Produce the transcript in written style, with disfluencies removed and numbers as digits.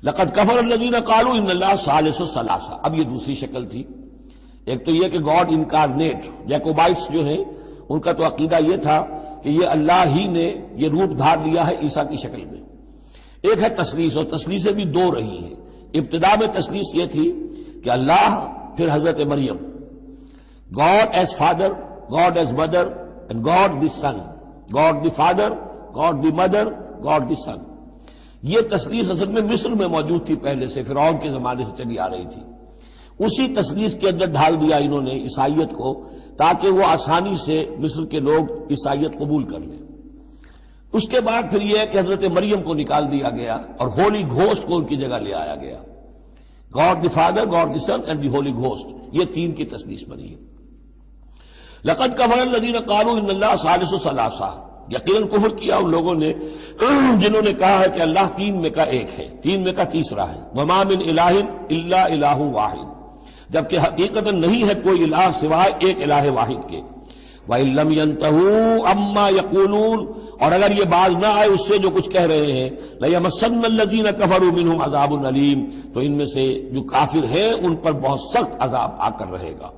لقد کفر الذین قالوا ان اللہ ثالث ثلاثہ. اب یہ دوسری شکل تھی. ایک تو یہ کہ گاڈ انکارنیٹ، جیکوبائٹس جو ہیں ان کا تو عقیدہ یہ تھا کہ یہ اللہ ہی نے یہ روپ دھار لیا ہے عیسیٰ کی شکل میں. ایک ہے تثلیث، اور تثلیثیں بھی دو رہی ہیں. ابتدا میں تثلیث یہ تھی کہ اللہ پھر حضرت Maryam, God is father, God is mother and God the son, God the father, God the mother, God the son. یہ تثلیث اصل میں مصر میں موجود تھی پہلے سے، فرعون کے زمانے سے چلی آ رہی تھی. اسی تثلیث کے اندر ڈھال دیا انہوں نے عیسائیت کو، تاکہ وہ آسانی سے مصر کے لوگ عیسائیت قبول کر لیں. اس کے بعد پھر یہ ہے کہ حضرت مریم کو نکال دیا گیا اور ہولی گھوسٹ کو ان کی جگہ لے آیا گیا. God the father, God the Son and the Holy Ghost, یہ تین کی تثلیث بنی ہے. لقد کفر الذین قالوا ان اللہ ثالث ثلاثہ. یقیناً کفر کیا ان لوگوں نے جنہوں نے کہا ہے کہ اللہ تین میں کا ایک ہے، تین میں کا تیسرا ہے. وما من الہ الا الہ واحد، جبکہ حقیقتاً نہیں ہے کوئی الہ سوائے ایک الہ واحد کے. وَإِن لَّمْ يَنْتَهُوا عَمَّا يَقُولُونَ، اور اگر یہ باز نہ آئے اس سے جو کچھ کہہ رہے ہیں، لَيَمَسَّنَّ الَّذِينَ كَفَرُوا مِنْهُمْ عَذَابٌ أَلِيمٌ، تو ان میں سے جو کافر ہیں ان پر بہت سخت عذاب آ کر رہے گا.